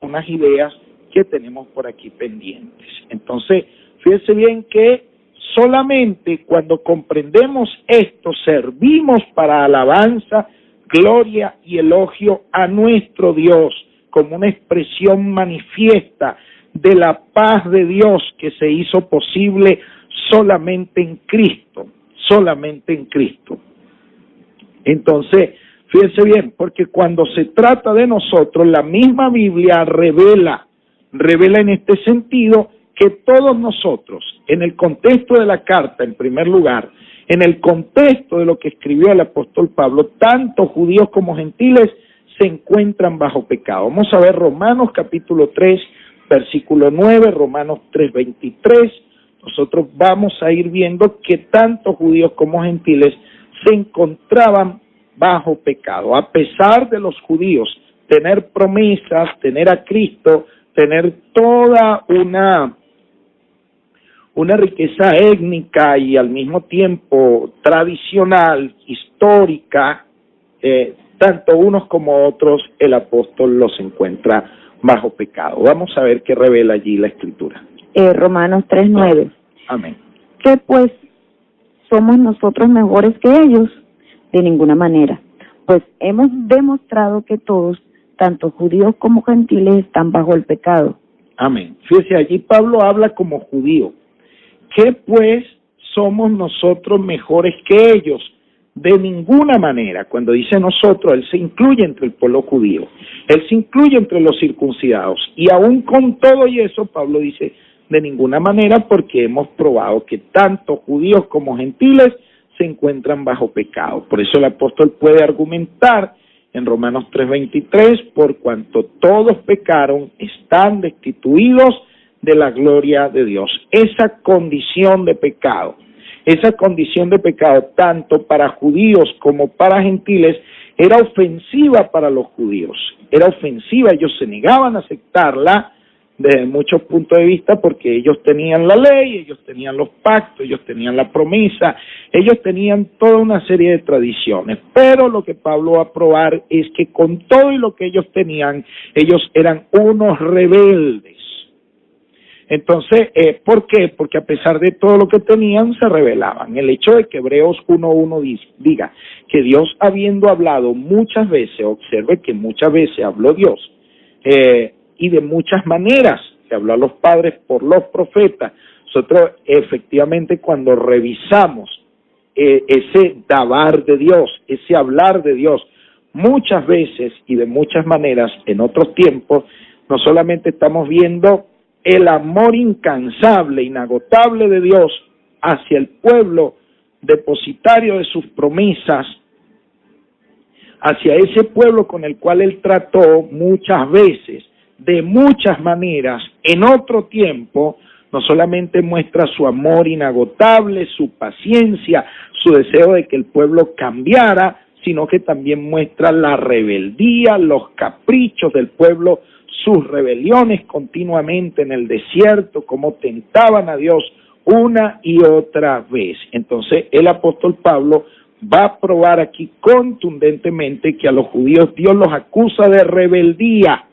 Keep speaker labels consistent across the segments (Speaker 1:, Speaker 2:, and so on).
Speaker 1: unas ideas que tenemos por aquí pendientes. Entonces, fíjense bien que solamente cuando comprendemos esto, servimos para alabanza, gloria y elogio a nuestro Dios, como una expresión manifiesta de la paz de Dios que se hizo posible solamente en Cristo, solamente en Cristo. Entonces, fíjense bien, porque cuando se trata de nosotros, la misma Biblia revela en este sentido que todos nosotros, en el contexto de la carta, en primer lugar, en el contexto de lo que escribió el apóstol Pablo, tanto judíos como gentiles se encuentran bajo pecado. Vamos a ver Romanos capítulo 3, versículo 9, Romanos 3, 23. Nosotros vamos a ir viendo que tanto judíos como gentiles se encontraban bajo pecado. A pesar de los judíos tener promesas, tener a Cristo, tener toda una riqueza étnica y al mismo tiempo tradicional, histórica, tanto unos como otros, el apóstol los encuentra bajo pecado. Vamos a ver qué revela allí la Escritura.
Speaker 2: Romanos 3:9.
Speaker 1: Amén.
Speaker 2: ¿Qué pues somos nosotros mejores que ellos? De ninguna manera, pues hemos demostrado que todos, tanto judíos como gentiles, están bajo el pecado.
Speaker 1: Amén. Fíjese, allí Pablo habla como judío. ¿Qué pues somos nosotros mejores que ellos? De ninguna manera. Cuando dice nosotros, él se incluye entre el pueblo judío, él se incluye entre los circuncidados, y aún con todo y eso, Pablo dice, de ninguna manera, porque hemos probado que tanto judíos como gentiles se encuentran bajo pecado. Por eso el apóstol puede argumentar en Romanos 3:23, por cuanto todos pecaron, están destituidos de la gloria de Dios. Esa condición de pecado, tanto para judíos como para gentiles, era ofensiva para los judíos, era ofensiva, ellos se negaban a aceptarla desde muchos puntos de vista porque ellos tenían la ley, ellos tenían los pactos, ellos tenían la promesa, ellos tenían toda una serie de tradiciones, pero lo que Pablo va a probar es que con todo y lo que ellos tenían, ellos eran unos rebeldes. Entonces, ¿por qué? Porque a pesar de todo lo que tenían, se rebelaban. El hecho de que Hebreos 1:1 diga que Dios, habiendo hablado muchas veces, observe que muchas veces habló Dios, y de muchas maneras, se habló a los padres por los profetas. Nosotros, efectivamente, cuando revisamos ese dabar de Dios, ese hablar de Dios, muchas veces y de muchas maneras, en otros tiempos, no solamente estamos viendo el amor incansable, inagotable de Dios hacia el pueblo depositario de sus promesas, hacia ese pueblo con el cual Él trató muchas veces, de muchas maneras, en otro tiempo, no solamente muestra su amor inagotable, su paciencia, su deseo de que el pueblo cambiara, sino que también muestra la rebeldía, los caprichos del pueblo, sus rebeliones continuamente en el desierto, cómo tentaban a Dios una y otra vez. Entonces el apóstol Pablo va a probar aquí contundentemente que a los judíos Dios los acusa de rebeldía,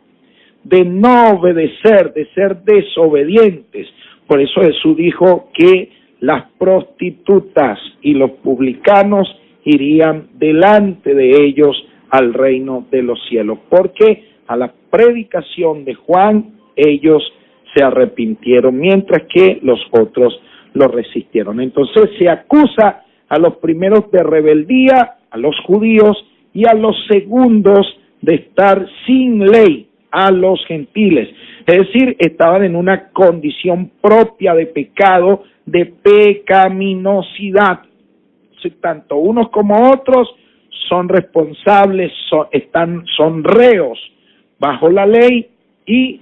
Speaker 1: de no obedecer, de ser desobedientes. Por eso Jesús dijo que las prostitutas y los publicanos irían delante de ellos al reino de los cielos, porque a la predicación de Juan ellos se arrepintieron, mientras que los otros lo resistieron. Entonces se acusa a los primeros de rebeldía, a los judíos, y a los segundos de estar sin ley, a los gentiles. Es decir, estaban en una condición propia de pecado, de pecaminosidad. Tanto unos como otros son responsables, son reos bajo la ley, y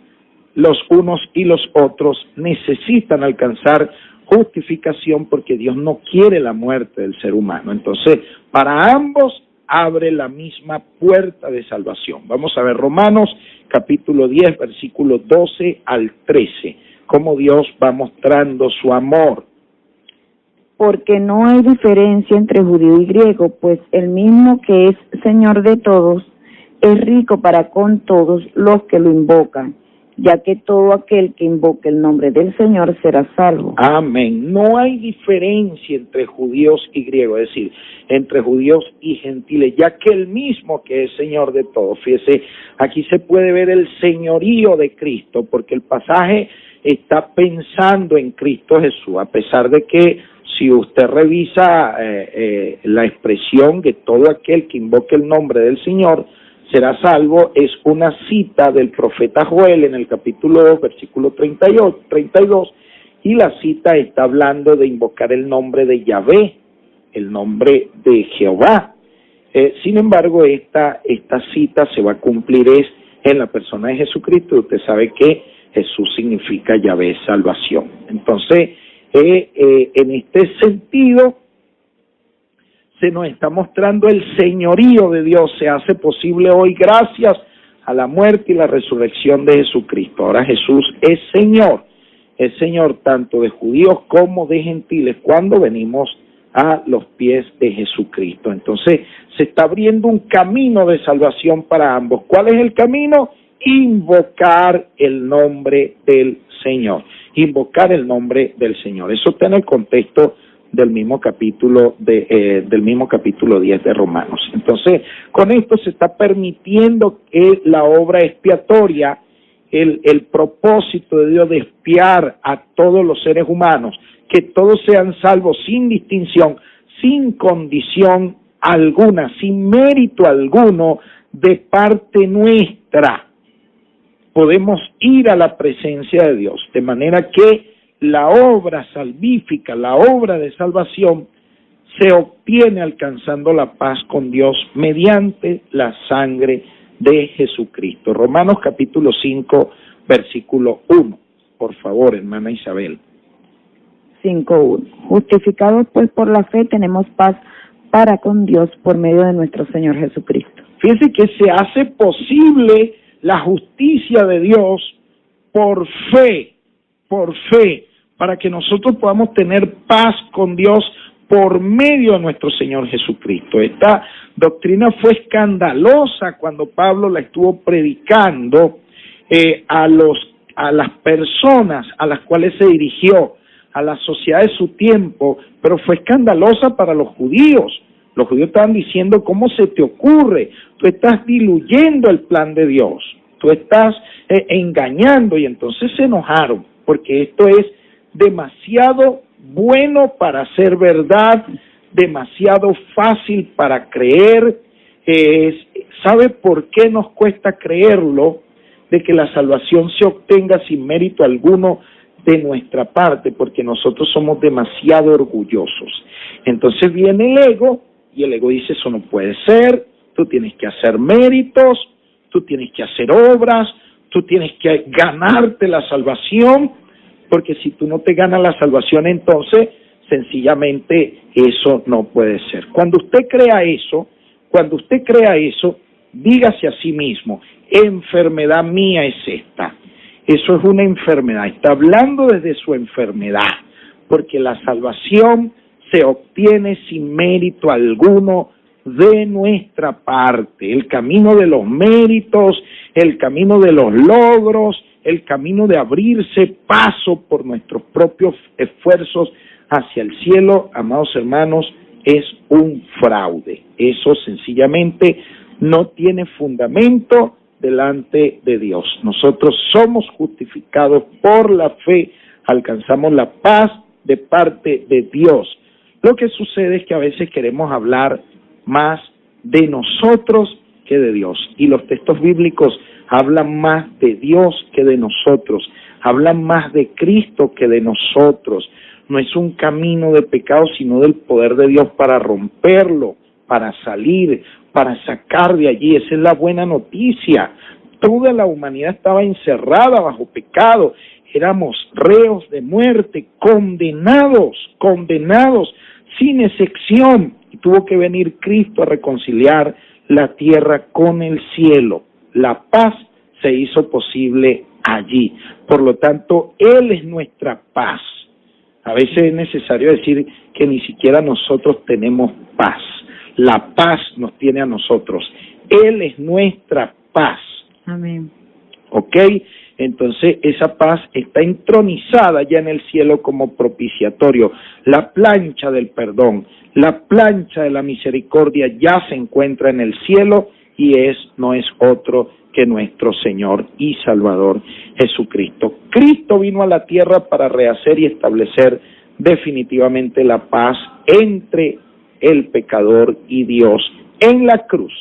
Speaker 1: los unos y los otros necesitan alcanzar justificación porque Dios no quiere la muerte del ser humano. Entonces, para ambos abre la misma puerta de salvación. Vamos a ver Romanos capítulo 10, versículos 12 al 13, cómo Dios va mostrando su amor.
Speaker 2: Porque no hay diferencia entre judío y griego, pues el mismo que es Señor de todos es rico para con todos los que lo invocan, ya que todo aquel que invoque el nombre del Señor será salvo.
Speaker 1: Amén. No hay diferencia entre judíos y griegos, es decir, entre judíos y gentiles, ya que el mismo que es Señor de todos. Fíjese, aquí se puede ver el señorío de Cristo, porque el pasaje está pensando en Cristo Jesús, a pesar de que si usted revisa la expresión de todo aquel que invoque el nombre del Señor será salvo, es una cita del profeta Joel en el capítulo 2, versículo 32, y la cita está hablando de invocar el nombre de Yahvé, el nombre de Jehová. Sin embargo, esta cita se va a cumplir es en la persona de Jesucristo. Usted sabe que Jesús significa Yahvé, salvación. Entonces, en este sentido, se nos está mostrando el señorío de Dios, se hace posible hoy gracias a la muerte y la resurrección de Jesucristo. Ahora Jesús es Señor tanto de judíos como de gentiles cuando venimos a los pies de Jesucristo. Entonces se está abriendo un camino de salvación para ambos. ¿Cuál es el camino? Invocar el nombre del Señor. Invocar el nombre del Señor. Eso está en el contexto del mismo capítulo 10 de Romanos. Entonces, con esto se está permitiendo que la obra expiatoria, el propósito de Dios de expiar a todos los seres humanos, que todos sean salvos sin distinción, sin condición alguna, sin mérito alguno de parte nuestra. Podemos ir a la presencia de Dios, de manera que la obra salvífica, la obra de salvación, se obtiene alcanzando la paz con Dios mediante la sangre de Jesucristo. Romanos capítulo 5, versículo 1. Por favor, hermana Isabel.
Speaker 2: 5:1. Justificados pues por la fe tenemos paz para con Dios por medio de nuestro Señor Jesucristo.
Speaker 1: Fíjense que se hace posible la justicia de Dios por fe, para que nosotros podamos tener paz con Dios por medio de nuestro Señor Jesucristo. Esta doctrina fue escandalosa cuando Pablo la estuvo predicando a las personas a las cuales se dirigió, a la sociedad de su tiempo, pero fue escandalosa para los judíos. Los judíos estaban diciendo, ¿cómo se te ocurre? Tú estás diluyendo el plan de Dios, tú estás engañando, y entonces se enojaron, porque esto es demasiado bueno para ser verdad, demasiado fácil para creer. ¿Sabe por qué nos cuesta creerlo? De que la salvación se obtenga sin mérito alguno de nuestra parte, porque nosotros somos demasiado orgullosos. Entonces viene el ego, y el ego dice, eso no puede ser, tú tienes que hacer méritos, tú tienes que hacer obras, tú tienes que ganarte la salvación, porque si tú no te ganas la salvación, entonces sencillamente eso no puede ser. Cuando usted crea eso, dígase a sí mismo, enfermedad mía es esta. Eso es una enfermedad, está hablando desde su enfermedad, porque la salvación se obtiene sin mérito alguno de nuestra parte. El camino de los méritos, el camino de los logros, el camino de abrirse paso por nuestros propios esfuerzos hacia el cielo, amados hermanos, es un fraude. Eso sencillamente no tiene fundamento delante de Dios. Nosotros somos justificados por la fe, alcanzamos la paz de parte de Dios. Lo que sucede es que a veces queremos hablar más de nosotros que de Dios, y los textos bíblicos hablan más de Dios que de nosotros, hablan más de Cristo que de nosotros. No es un camino de pecado, sino del poder de Dios para romperlo, para salir, para sacar de allí. Esa es la buena noticia. Toda la humanidad estaba encerrada bajo pecado, éramos reos de muerte, condenados, sin excepción, y tuvo que venir Cristo a reconciliar la tierra con el cielo. La paz se hizo posible allí. Por lo tanto, Él es nuestra paz. A veces es necesario decir que ni siquiera nosotros tenemos paz. la paz nos tiene a nosotros. Él es nuestra paz.
Speaker 2: Amén.
Speaker 1: ¿Ok? Entonces esa paz está entronizada ya en el cielo como propiciatorio. La plancha del perdón, la plancha de la misericordia ya se encuentra en el cielo y no es otro que nuestro Señor y Salvador Jesucristo. Cristo vino a la tierra para rehacer y establecer definitivamente la paz entre el pecador y Dios. En la cruz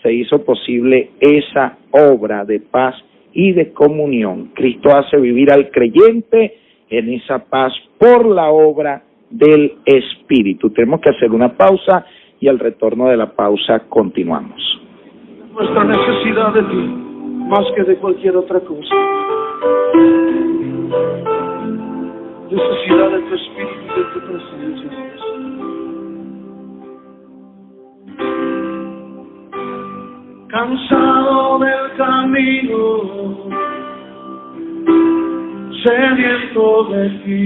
Speaker 1: se hizo posible esa obra de paz y de comunión. Cristo hace vivir al creyente en esa paz por la obra del Espíritu. Tenemos que hacer una pausa y al retorno de la pausa continuamos.
Speaker 3: Nuestra necesidad de ti, más que de cualquier otra cosa. Necesidad de tu Espíritu y de tu presencia. Cansado del camino, sediento de ti,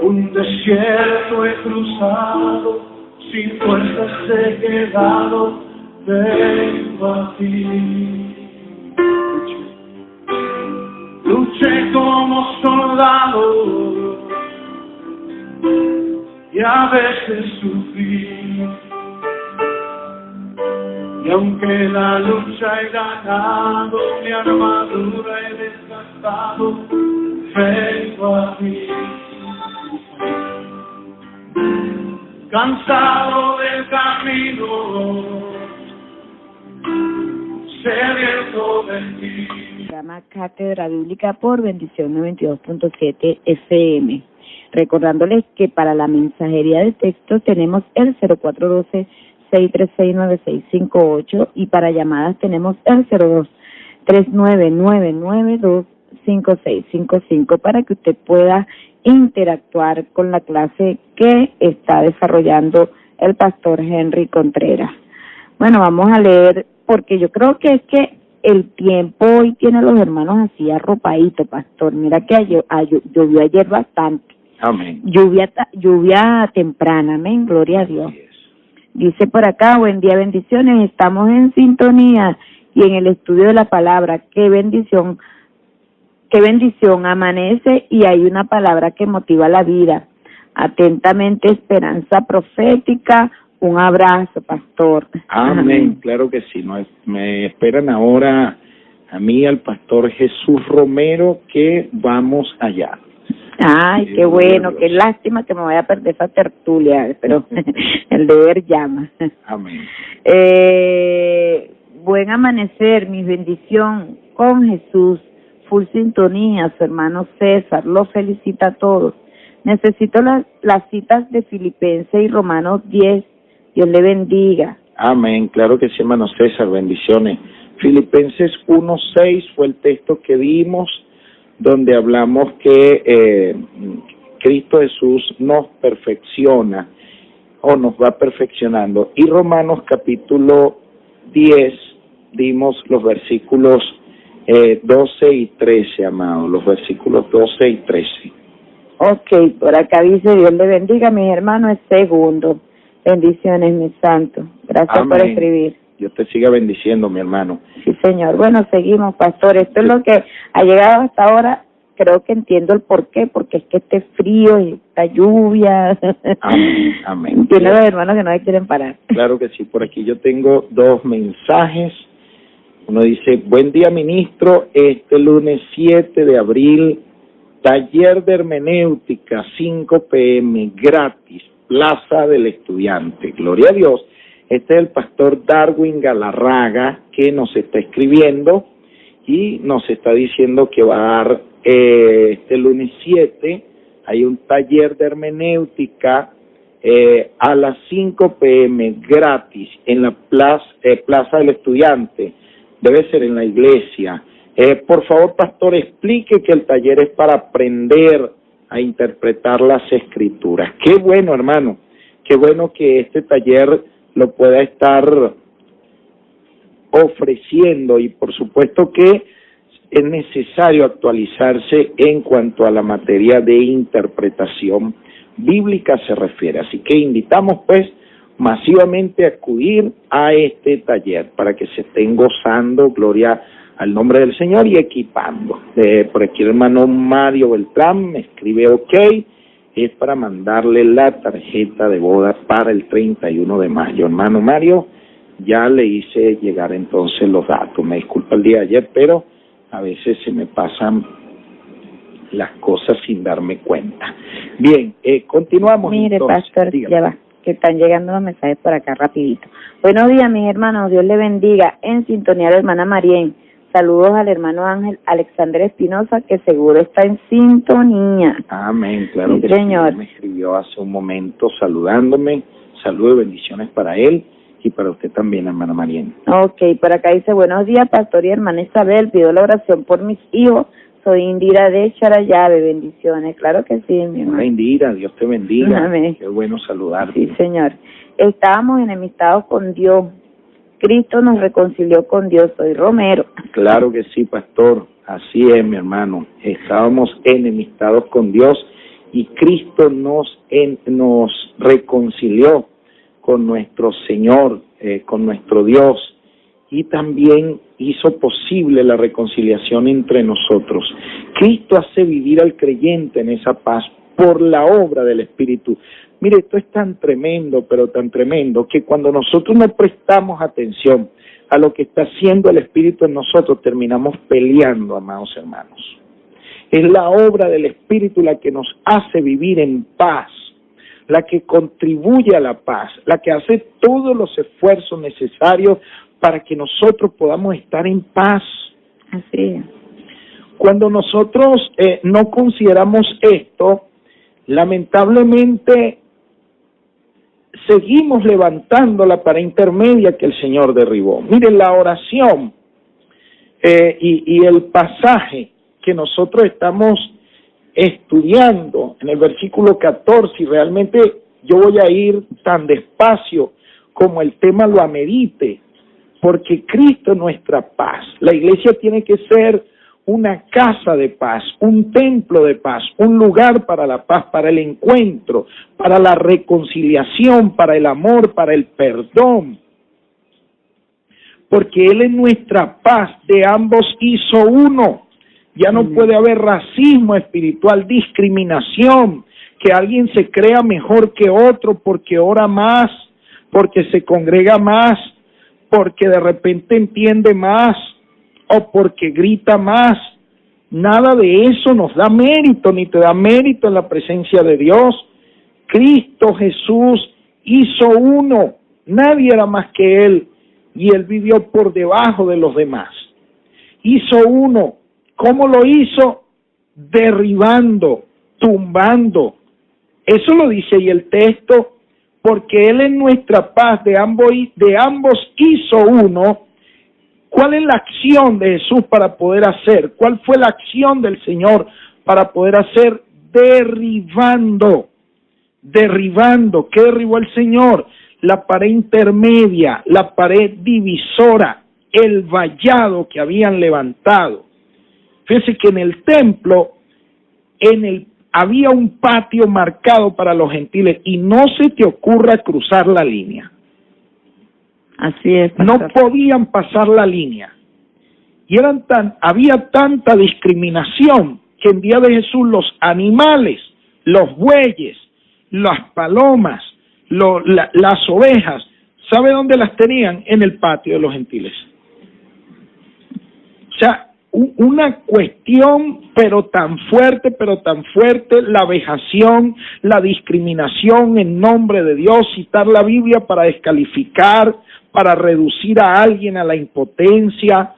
Speaker 3: un desierto he cruzado, sin fuerzas he quedado, vengo a ti. Luché como soldado y a veces sufrí. Y aunque la lucha he ganado, mi armadura he desgastado, vengo a ti. Cansado del camino, sediento de ti.
Speaker 2: Programa Cátedra Bíblica por Bendición 92.7 FM. Recordándoles que para la mensajería de texto tenemos el 0412-636-9658 y para llamadas tenemos el 02-3999-25655 para que usted pueda interactuar con la clase que está desarrollando el pastor Henry Contreras. Bueno, vamos a leer, porque yo creo que es que el tiempo hoy tiene a los hermanos así arropaditos, pastor. Mira que llovió ayer bastante.
Speaker 1: Amén.
Speaker 2: Lluvia temprana, amén, gloria a Dios. Dice por acá, buen día, bendiciones, estamos en sintonía y en el estudio de la palabra. Qué bendición, amanece y hay una palabra que motiva la vida. Atentamente, Esperanza Profética. Un abrazo, pastor.
Speaker 1: Amén, claro que sí. Me esperan ahora a mí, al pastor Jesús Romero, que vamos allá.
Speaker 2: Ay, qué bueno, qué lástima que me vaya a perder esa tertulia, pero el deber llama.
Speaker 1: Amén.
Speaker 2: Buen amanecer, mi bendición con Jesús, full sintonía, su hermano César, lo felicita a todos. Necesito las citas de Filipenses y Romanos 10, Dios le bendiga.
Speaker 1: Amén, claro que sí, hermano César, bendiciones. Filipenses 1:6 fue el texto que dimos, donde hablamos que Cristo Jesús nos perfecciona o nos va perfeccionando. Y Romanos capítulo 10, dimos los versículos 12 y 13, amado, los versículos 12 y 13.
Speaker 2: Ok, por acá dice, Dios le bendiga, mis hermanos, es segundo. Bendiciones, mi santo. Gracias. Amén. Por escribir.
Speaker 1: Dios te siga bendiciendo, mi hermano.
Speaker 2: Sí, señor. Bueno, seguimos, pastor. Esto es lo que ha llegado hasta ahora. Creo que entiendo el porqué, porque es que este frío y esta lluvia.
Speaker 1: Amén, amén.
Speaker 2: Tiene los hermanos que no se quieren parar.
Speaker 1: Claro que sí. Por aquí yo tengo dos mensajes. Uno dice, buen día, ministro. Este lunes 7 de abril, taller de hermenéutica, 5 p.m., gratis, Plaza del Estudiante. Gloria a Dios. Este es el pastor Darwin Galarraga, que nos está escribiendo y nos está diciendo que va a dar este lunes 7, hay un taller de hermenéutica a las 5 p.m. gratis en la Plaza del Estudiante. Debe ser en la iglesia. Por favor, pastor, explique que el taller es para aprender a interpretar las escrituras. Qué bueno, hermano. Qué bueno que este taller lo pueda estar ofreciendo, y por supuesto que es necesario actualizarse en cuanto a la materia de interpretación, bíblica se refiere. Así que invitamos pues masivamente a acudir a este taller para que se estén gozando, gloria al nombre del Señor, y equipando. Por aquí el hermano Mario Beltrán me escribe OK, es para mandarle la tarjeta de boda para el 31 de mayo. Hermano Mario, ya le hice llegar entonces los datos. Me disculpa el día de ayer, pero a veces se me pasan las cosas sin darme cuenta. Bien, continuamos.
Speaker 2: Mire,
Speaker 1: entonces,
Speaker 2: pastor,
Speaker 1: dígame.
Speaker 2: ya va, que están llegando los mensajes por acá rapidito. Buenos días, mis hermanos, Dios le bendiga. En sintonía la hermana Marien. Saludos al hermano Ángel Alexander Espinosa, que seguro está en sintonía.
Speaker 1: Amén, claro
Speaker 2: Sí,
Speaker 1: que
Speaker 2: señor.
Speaker 1: sí. Me escribió hace un momento saludándome. Saludos y bendiciones para él y para usted también, hermana Marien.
Speaker 2: Ok, por acá dice, buenos días, pastor y hermana Isabel, pido la oración por mis hijos. Soy Indira de Charayave, bendiciones. Claro que sí, mi hermano.
Speaker 1: Hola Indira, Dios te bendiga.
Speaker 2: Amén.
Speaker 1: Qué bueno saludarte.
Speaker 2: Sí, señor. Estábamos enemistados con Dios. Cristo nos reconcilió con Dios. Soy Romero.
Speaker 1: Claro que sí, pastor. Así es, mi hermano. Estábamos enemistados con Dios y Cristo nos reconcilió con nuestro Señor, con nuestro Dios, y también hizo posible la reconciliación entre nosotros. Cristo hace vivir al creyente en esa paz por la obra del Espíritu. Mire, esto es tan tremendo, pero tan tremendo, que cuando nosotros no prestamos atención a lo que está haciendo el Espíritu en nosotros, terminamos peleando, amados hermanos. Es la obra del Espíritu la que nos hace vivir en paz, la que contribuye a la paz, la que hace todos los esfuerzos necesarios para que nosotros podamos estar en paz.
Speaker 2: Así es.
Speaker 1: Cuando nosotros no consideramos esto, lamentablemente seguimos levantando la pared intermedia que el Señor derribó. Miren, la oración y el pasaje que nosotros estamos estudiando en el versículo 14, y realmente yo voy a ir tan despacio como el tema lo amerite, porque Cristo es nuestra paz. La iglesia tiene que ser una casa de paz, un templo de paz, un lugar para la paz, para el encuentro, para la reconciliación, para el amor, para el perdón. Porque Él es nuestra paz, de ambos hizo uno. Ya no puede haber racismo espiritual, discriminación, que alguien se crea mejor que otro porque ora más, porque se congrega más, porque de repente entiende más o porque grita más. Nada de eso nos da mérito, ni te da mérito en la presencia de Dios. Cristo Jesús hizo uno, nadie era más que Él, y Él vivió por debajo de los demás. Hizo uno. ¿Cómo lo hizo? Derribando, tumbando. Eso lo dice ahí el texto, porque Él es nuestra paz, de ambos hizo uno. ¿Cuál es la acción de Jesús para poder hacer? ¿Cuál fue la acción del Señor para poder hacer? Derribando. Derribando. ¿Qué derribó el Señor? La pared intermedia, la pared divisora, el vallado que habían levantado. Fíjense que en el templo, había un patio marcado para los gentiles, y no se te ocurra cruzar la línea.
Speaker 2: Así es, pastor.
Speaker 1: No podían pasar la línea. Y había tanta discriminación que en día de Jesús los animales, los bueyes, las palomas, las ovejas, ¿sabe dónde las tenían? En el patio de los gentiles. O sea, una cuestión pero tan fuerte, la vejación, la discriminación en nombre de Dios, citar la Biblia para descalificar, para reducir a alguien a la impotencia.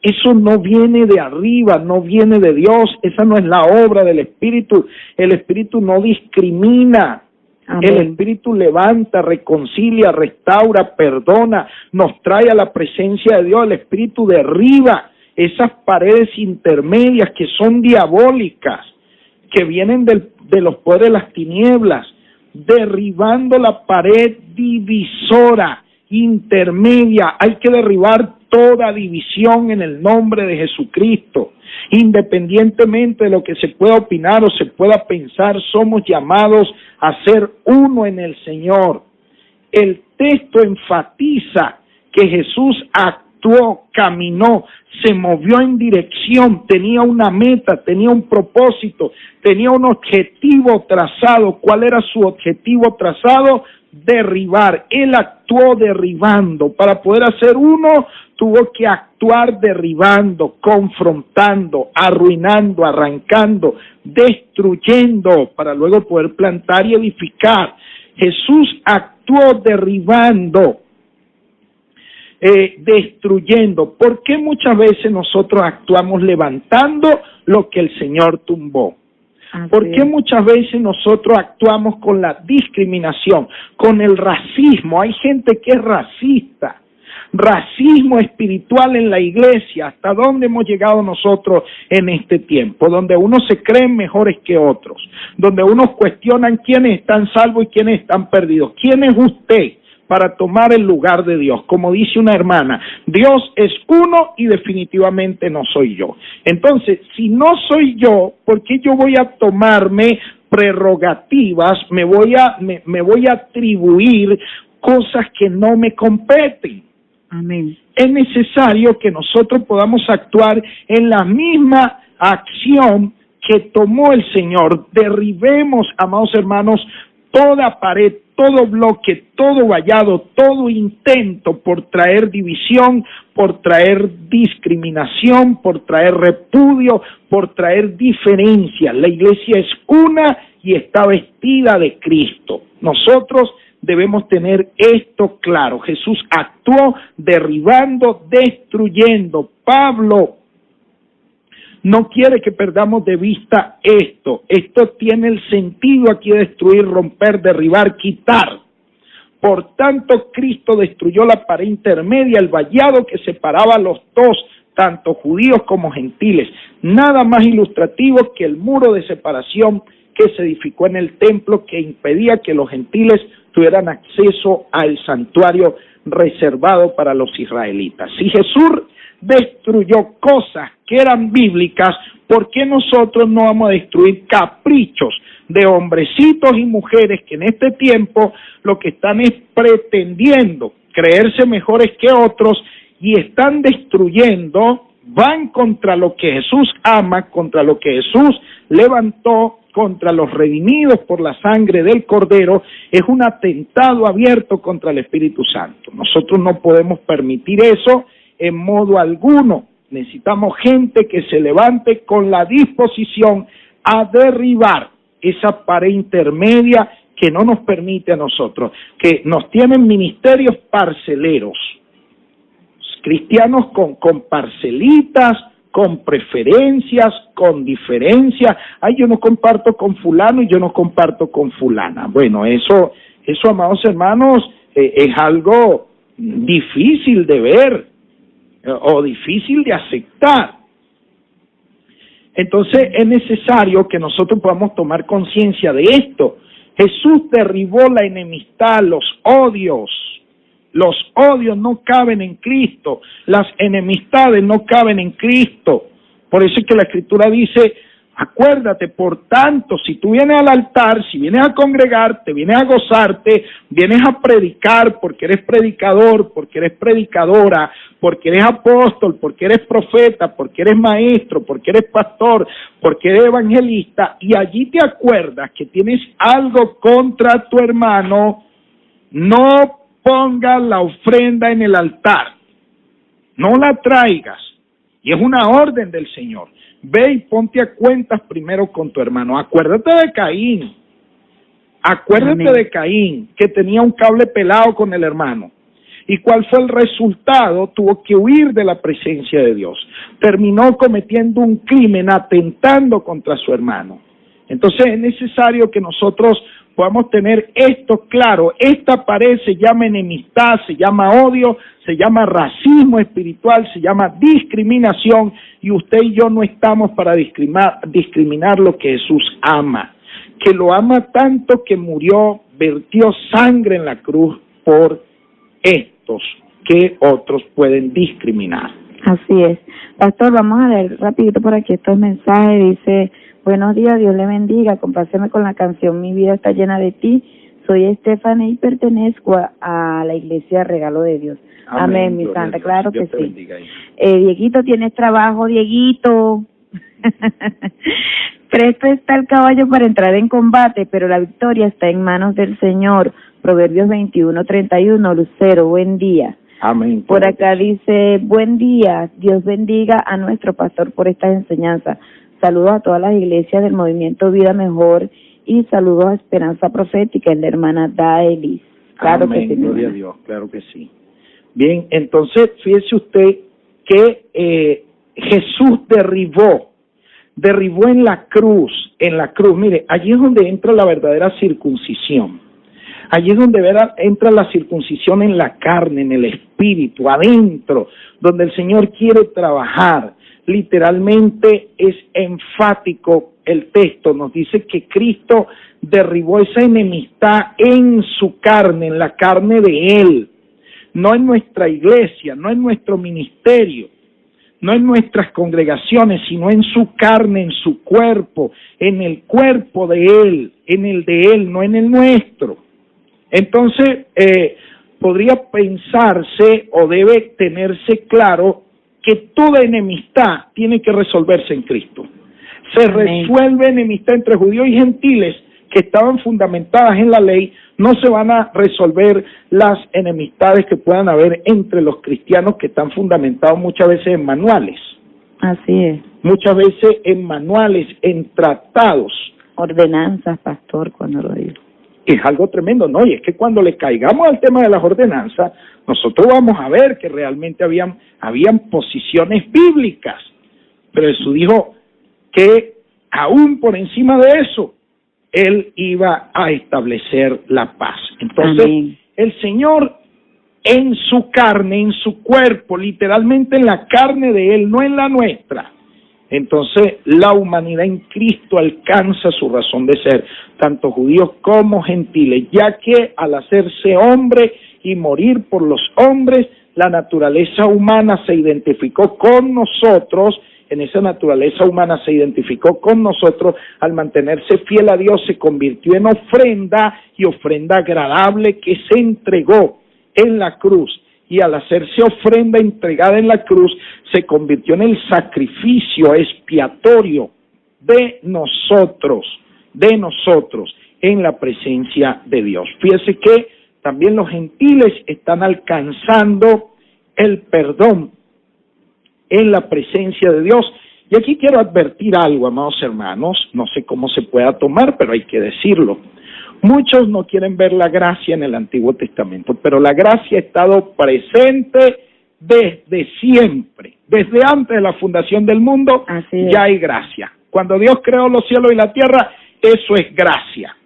Speaker 1: Eso no viene de arriba, no viene de Dios, esa no es la obra del Espíritu. El Espíritu no discrimina. Amén. El Espíritu levanta, reconcilia, restaura, perdona, nos trae a la presencia de Dios. El Espíritu derriba esas paredes intermedias que son diabólicas, que vienen de los poderes de las tinieblas, derribando la pared divisora, intermedia. Hay que derribar toda división en el nombre de Jesucristo. Independientemente de lo que se pueda opinar o se pueda pensar, somos llamados a ser uno en el Señor. El texto enfatiza que Jesús actuó, caminó, se movió en dirección, tenía una meta, tenía un propósito, tenía un objetivo trazado. ¿Cuál era su objetivo trazado? Derribar. Él actuó derribando. Para poder hacer uno, tuvo que actuar derribando, confrontando, arruinando, arrancando, destruyendo, para luego poder plantar y edificar. Jesús actuó derribando, destruyendo. ¿Por qué muchas veces nosotros actuamos levantando lo que el Señor tumbó? ¿Por qué muchas veces nosotros actuamos con la discriminación, con el racismo? Hay gente que es racista. Racismo espiritual en la iglesia. ¿Hasta dónde hemos llegado nosotros en este tiempo? Donde unos se creen mejores que otros, donde unos cuestionan quiénes están salvos y quiénes están perdidos. ¿Quién es usted para tomar el lugar de Dios? Como dice una hermana, Dios es uno y definitivamente no soy yo. Entonces, si no soy yo, ¿por qué yo voy a tomarme prerrogativas, me voy a atribuir cosas que no me competen?
Speaker 2: Amén.
Speaker 1: Es necesario que nosotros podamos actuar en la misma acción que tomó el Señor. Derribemos, amados hermanos, toda pared, todo bloque, todo vallado, todo intento por traer división, por traer discriminación, por traer repudio, por traer diferencia. La iglesia es una y está vestida de Cristo. Nosotros debemos tener esto claro. Jesús actuó derribando, destruyendo. Pablo no quiere que perdamos de vista esto. Esto tiene el sentido aquí de destruir, romper, derribar, quitar. Por tanto, Cristo destruyó la pared intermedia, el vallado que separaba a los dos, tanto judíos como gentiles. Nada más ilustrativo que el muro de separación que se edificó en el templo, que impedía que los gentiles tuvieran acceso al santuario reservado para los israelitas. Si Jesús destruyó cosas que eran bíblicas, ¿por qué nosotros no vamos a destruir caprichos de hombrecitos y mujeres que en este tiempo lo que están es pretendiendo creerse mejores que otros y están destruyendo, van contra lo que Jesús ama, contra lo que Jesús levantó, contra los redimidos por la sangre del Cordero? Es un atentado abierto contra el Espíritu Santo. Nosotros no podemos permitir eso en modo alguno. Necesitamos gente que se levante con la disposición a derribar esa pared intermedia que no nos permite a nosotros, que nos tienen ministerios parceleros, cristianos con parcelitas, con preferencias, con diferencias. Ay, yo no comparto con fulano y yo no comparto con fulana. Bueno, eso, amados hermanos, es algo difícil de ver o difícil de aceptar. Entonces es necesario que nosotros podamos tomar conciencia de esto. Jesús derribó la enemistad, los odios. Los odios no caben en Cristo, las enemistades no caben en Cristo. Por eso es que la Escritura dice, acuérdate, por tanto, si tú vienes al altar, si vienes a congregarte, vienes a gozarte, vienes a predicar porque eres predicador, porque eres predicadora, porque eres apóstol, porque eres profeta, porque eres maestro, porque eres pastor, porque eres evangelista, y allí te acuerdas que tienes algo contra tu hermano, no pongas la ofrenda en el altar, no la traigas, y es una orden del Señor. Ve y ponte a cuentas primero con tu hermano. Acuérdate de Caín, de Caín, que tenía un cable pelado con el hermano. ¿Y cuál fue el resultado? Tuvo que huir de la presencia de Dios. Terminó cometiendo un crimen, atentando contra su hermano. Entonces es necesario que nosotros podamos tener esto claro. Esta pared se llama enemistad, se llama odio, se llama racismo espiritual, se llama discriminación, y usted y yo no estamos para discriminar lo que Jesús ama, que lo ama tanto que murió, vertió sangre en la cruz por estos. que otros pueden discriminar.
Speaker 2: Así es. Pastor, vamos a leer rapidito por aquí estos mensajes. Dice, buenos días, Dios le bendiga, compláceme con la canción Mi vida está llena de ti. Soy Stephanie y pertenezco a la iglesia Regalo de Dios. Amén, mi santa, claro que sí. Dieguito, ¿tienes trabajo, Dieguito? Presto está el caballo para entrar en combate, pero la victoria está en manos del Señor. Proverbios 21:31, Lucero, buen día.
Speaker 1: Amén.
Speaker 2: Por acá dice, buen día, Dios bendiga a nuestro pastor por estas enseñanzas. Saludos a todas las iglesias del Movimiento Vida Mejor y saludos a Esperanza Profética, es la hermana Daelis. Claro.
Speaker 1: Amén,
Speaker 2: que sí,
Speaker 1: gloria a Dios, claro que sí. Bien, entonces fíjese usted que Jesús derribó en la cruz, mire, allí es donde entra la verdadera circuncisión. Allí es donde entra la circuncisión en la carne, en el espíritu, adentro, donde el Señor quiere trabajar. Literalmente es enfático el texto, nos dice que Cristo derribó esa enemistad en su carne, en la carne de Él, no en nuestra iglesia, no en nuestro ministerio, no en nuestras congregaciones, sino en su carne, en su cuerpo, en el cuerpo de Él, en el de Él, no en el nuestro. Entonces, podría pensarse o debe tenerse claro que toda enemistad tiene que resolverse en Cristo. Se resuelve enemistad entre judíos y gentiles que estaban fundamentadas en la ley, no se van a resolver las enemistades que puedan haber entre los cristianos que están fundamentados muchas veces en manuales.
Speaker 2: Así es.
Speaker 1: Muchas veces en manuales, en tratados.
Speaker 2: Ordenanzas, pastor, cuando lo digo.
Speaker 1: Es algo tremendo, ¿no? Y es que cuando le caigamos al tema de las ordenanzas, nosotros vamos a ver que realmente habían posiciones bíblicas. Pero Jesús dijo que aún por encima de eso, Él iba a establecer la paz. Entonces, amén. El Señor en su carne, en su cuerpo, literalmente en la carne de Él, no en la nuestra. Entonces, la humanidad en Cristo alcanza su razón de ser, tanto judíos como gentiles, ya que al hacerse hombre y morir por los hombres, la naturaleza humana se identificó con nosotros. En esa naturaleza humana se identificó con nosotros, al mantenerse fiel a Dios se convirtió en ofrenda y ofrenda agradable que se entregó en la cruz, y al hacerse ofrenda entregada en la cruz se convirtió en el sacrificio expiatorio de nosotros en la presencia de Dios. Fíjese que también los gentiles están alcanzando el perdón en la presencia de Dios. Y aquí quiero advertir algo, amados hermanos, no sé cómo se pueda tomar, pero hay que decirlo. Muchos no quieren ver la gracia en el Antiguo Testamento, pero la gracia ha estado presente desde siempre, desde antes de la fundación del mundo. Ya hay gracia. Cuando Dios creó los cielos y la tierra, eso es gracia,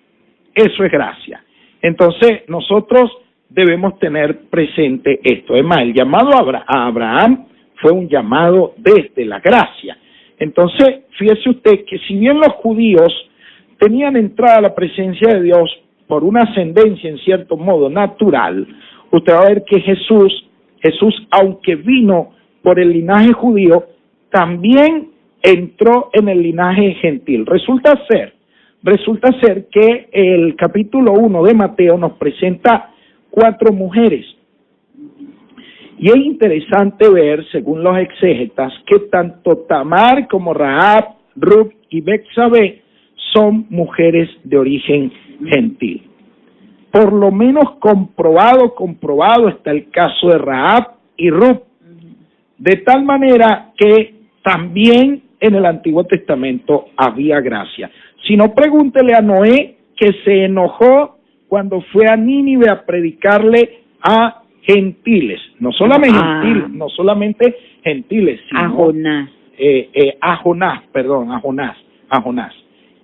Speaker 1: eso es gracia. Entonces nosotros debemos tener presente esto. Es más, el llamado a Abraham fue un llamado desde la gracia. Entonces, fíjese usted que si bien los judíos tenían entrada a la presencia de Dios por una ascendencia en cierto modo natural, usted va a ver que Jesús, aunque vino por el linaje judío, también entró en el linaje gentil. Resulta ser que el capítulo 1 de Mateo nos presenta 4 mujeres. Y es interesante ver, según los exégetas, que tanto Tamar como Rahab, Ruth y Betsabé son mujeres de origen gentil. Por lo menos comprobado está el caso de Rahab y Ruth, de tal manera que también en el Antiguo Testamento había gracia. Si no, pregúntele a Noé, que se enojó cuando fue a Nínive a predicarle a gentiles, no solamente gentiles, sino a Jonás,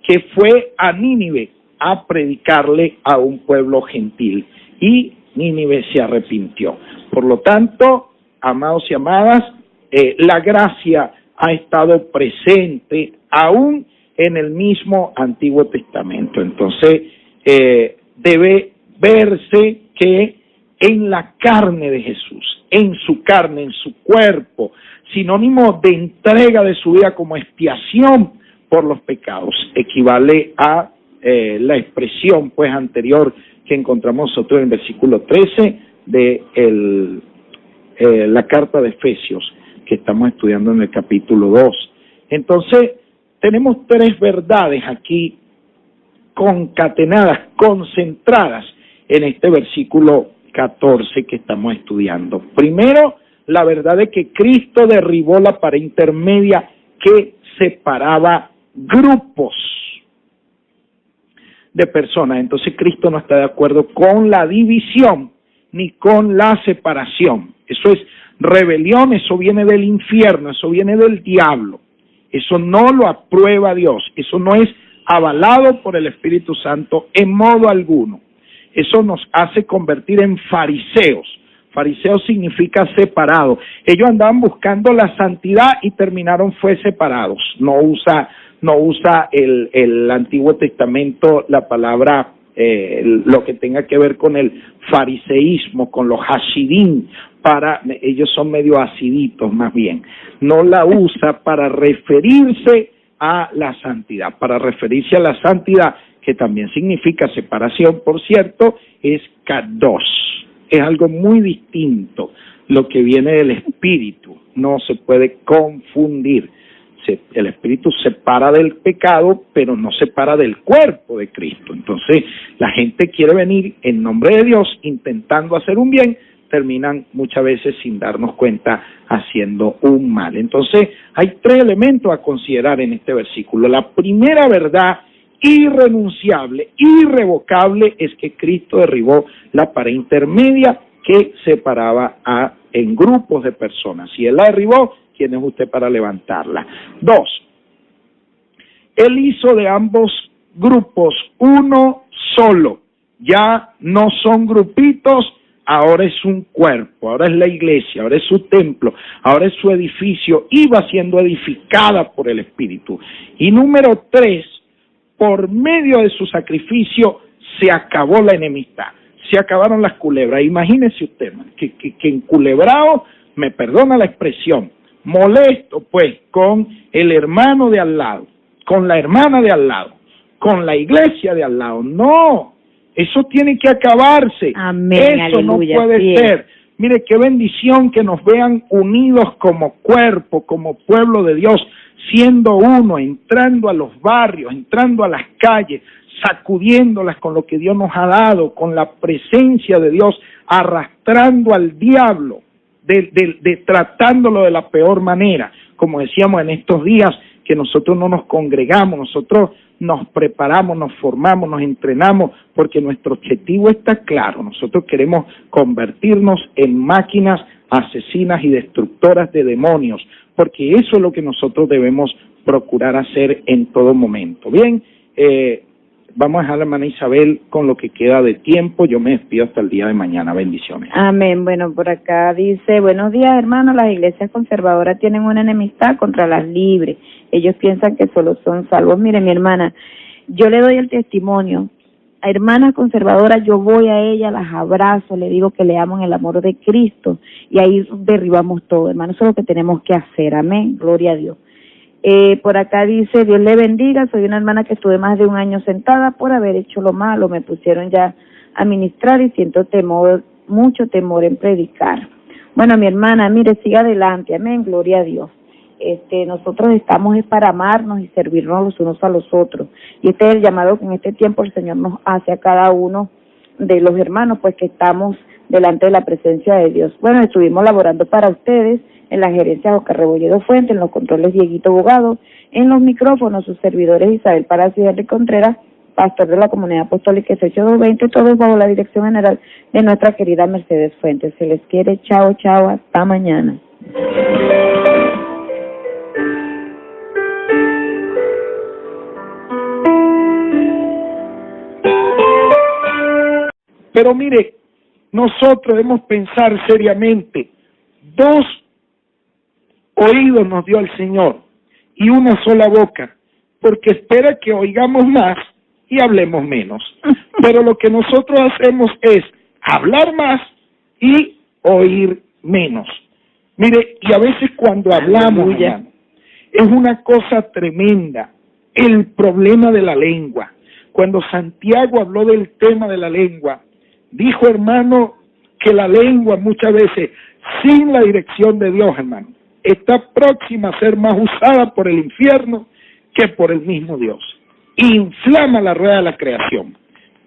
Speaker 1: que fue a Nínive a predicarle a un pueblo gentil, y Nínive se arrepintió. Por lo tanto, amados y amadas, la gracia ha estado presente aún en el mismo Antiguo Testamento. Entonces, debe verse que en la carne de Jesús, en su carne, en su cuerpo, sinónimo de entrega de su vida como expiación por los pecados. Equivale a la expresión pues anterior que encontramos nosotros en el versículo 13 de la carta de Efesios, que estamos estudiando en el capítulo 2. Entonces, tenemos tres verdades aquí concatenadas, concentradas en este versículo 14 que estamos estudiando. Primero, la verdad de que Cristo derribó la pared intermedia que separaba grupos de personas. Entonces Cristo no está de acuerdo con la división ni con la separación. Eso es rebelión, eso viene del infierno, eso viene del diablo. Eso no lo aprueba Dios, eso no es avalado por el Espíritu Santo en modo alguno. Eso nos hace convertir en fariseos. Fariseo significa separado. Ellos andaban buscando la santidad y terminaron separados. No usa el Antiguo Testamento la palabra, lo que tenga que ver con el fariseísmo, con los hasidim, ellos son medio hasiditos más bien. No la usa para referirse a la santidad. Para referirse a la santidad, que también significa separación, por cierto, es kadosh. Es algo muy distinto. Lo que viene del Espíritu no se puede confundir. El Espíritu separa del pecado, pero no separa del cuerpo de Cristo. Entonces, la gente quiere venir en nombre de Dios intentando hacer un bien, terminan muchas veces sin darnos cuenta haciendo un mal. Entonces, hay tres elementos a considerar en este versículo. La primera verdad irrenunciable, irrevocable, es que Cristo derribó la pared intermedia que separaba en grupos de personas. Si Él la derribó, ¿quién es usted para levantarla? 2, Él hizo de ambos grupos uno solo. Ya no son grupitos, ahora es un cuerpo, ahora es la iglesia, ahora es su templo, ahora es su edificio, y va siendo edificada por el Espíritu. Y número 3, por medio de su sacrificio se acabó la enemistad, se acabaron las culebras. Imagínese usted, que enculebrado, me perdona la expresión, molesto pues con el hermano de al lado, con la hermana de al lado, con la iglesia de al lado. No, eso tiene que acabarse.
Speaker 2: Amén,
Speaker 1: eso
Speaker 2: aleluya,
Speaker 1: no puede
Speaker 2: sí
Speaker 1: ser. Mire qué bendición que nos vean unidos como cuerpo, como pueblo de Dios, siendo uno, entrando a los barrios, entrando a las calles, sacudiéndolas con lo que Dios nos ha dado, con la presencia de Dios, arrastrando al diablo, tratándolo de la peor manera. Como decíamos en estos días, que nosotros no nos congregamos, nosotros nos preparamos, nos formamos, nos entrenamos, porque nuestro objetivo está claro. Nosotros queremos convertirnos en máquinas asesinas y destructoras de demonios, porque eso es lo que nosotros debemos procurar hacer en todo momento. Bien, vamos a dejar a la hermana Isabel con lo que queda de tiempo. Yo me despido hasta el día de mañana. Bendiciones.
Speaker 2: Amén. Bueno, por acá dice, buenos días, hermanos. Las iglesias conservadoras tienen una enemistad contra las libres. Ellos piensan que solo son salvos. Mire, mi hermana, yo le doy el testimonio. A hermanas conservadoras, yo voy a ellas, las abrazo, le digo que le amo en el amor de Cristo, y ahí derribamos todo, hermano. Eso es lo que tenemos que hacer. Amén. Gloria a Dios. Por acá dice, Dios le bendiga, soy una hermana que estuve más de un año sentada por haber hecho lo malo, me pusieron ya a ministrar y siento temor, mucho temor en predicar. Bueno, mi hermana, mire, siga adelante, amén, gloria a Dios. Nosotros estamos es para amarnos y servirnos los unos a los otros, y este es el llamado que en este tiempo el Señor nos hace a cada uno de los hermanos, pues que estamos delante de la presencia de Dios. Bueno, estuvimos laborando para ustedes en la gerencia Oscar Rebolledo Fuente, en los controles Dieguito Bogado, en los micrófonos sus servidores Isabel Palacio y Henry Contreras, pastor de la Comunidad Apostólica 18220, todos bajo la dirección general de nuestra querida Mercedes Fuentes. Se les quiere, chao, chao, hasta mañana.
Speaker 1: Pero mire, nosotros debemos pensar seriamente. 2 oídos nos dio el Señor y una sola boca, porque espera que oigamos más y hablemos menos. Pero lo que nosotros hacemos es hablar más y oír menos. Mire, y a veces cuando hablamos, hermano, es una cosa tremenda el problema de la lengua. Cuando Santiago habló del tema de la lengua, dijo, hermano, que la lengua muchas veces, sin la dirección de Dios, hermano, está próxima a ser más usada por el infierno que por el mismo Dios. Inflama la rueda de la creación.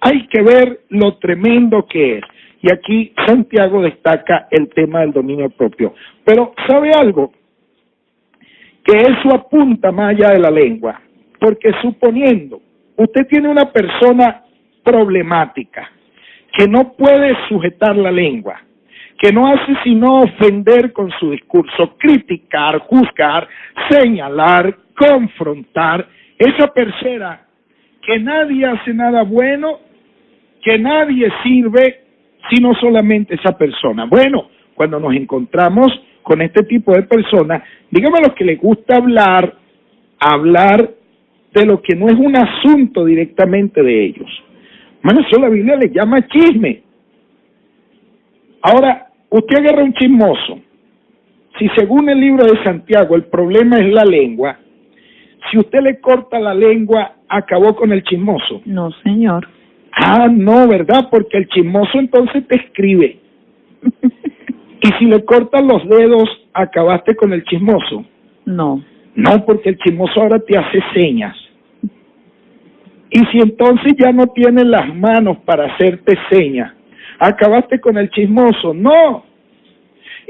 Speaker 1: Hay que ver lo tremendo que es. Y aquí Santiago destaca el tema del dominio propio. Pero, ¿sabe algo? Que eso apunta más allá de la lengua. Porque suponiendo, usted tiene una persona problemática, que no puede sujetar la lengua, que no hace sino ofender con su discurso, criticar, juzgar, señalar, confrontar, esa persona que nadie hace nada bueno, que nadie sirve, sino solamente esa persona. Bueno, cuando nos encontramos con este tipo de personas, dígame a los que les gusta hablar de lo que no es un asunto directamente de ellos. Hermano, eso la Biblia le llama chisme. Ahora, usted agarra un chismoso. Si según el libro de Santiago el problema es la lengua, si usted le corta la lengua, ¿acabó con el chismoso?
Speaker 2: No, señor.
Speaker 1: Ah, no, ¿verdad? Porque el chismoso entonces te escribe. Y si le cortas los dedos, ¿acabaste con el chismoso?
Speaker 2: No.
Speaker 1: No, porque el chismoso ahora te hace señas. Y si entonces ya no tienes las manos para hacerte señas, ¿acabaste con el chismoso? No.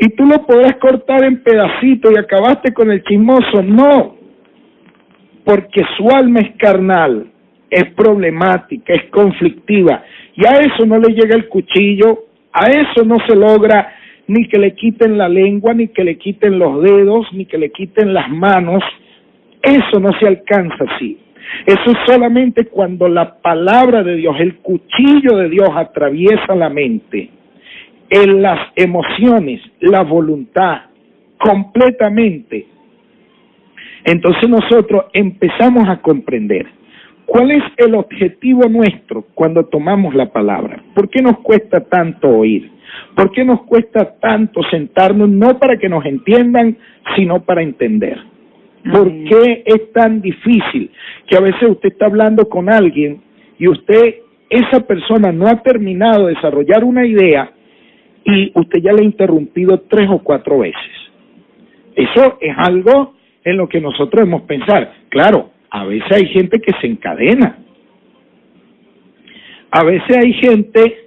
Speaker 1: Y tú lo podrás cortar en pedacitos y acabaste con el chismoso. No. Porque su alma es carnal, es problemática, es conflictiva. Y a eso no le llega el cuchillo, a eso no se logra ni que le quiten la lengua, ni que le quiten los dedos, ni que le quiten las manos. Eso no se alcanza así. Eso es solamente cuando la palabra de Dios, el cuchillo de Dios atraviesa la mente, en las emociones, la voluntad, completamente. Entonces nosotros empezamos a comprender cuál es el objetivo nuestro cuando tomamos la palabra. ¿Por qué nos cuesta tanto oír? ¿Por qué nos cuesta tanto sentarnos, no para que nos entiendan, sino para entender? ¿Por qué es tan difícil que a veces usted está hablando con alguien y esa persona no ha terminado de desarrollar una idea y usted ya le ha interrumpido 3 o 4 veces? Eso es algo en lo que nosotros debemos pensar. Claro, a veces hay gente que se encadena. A veces hay gente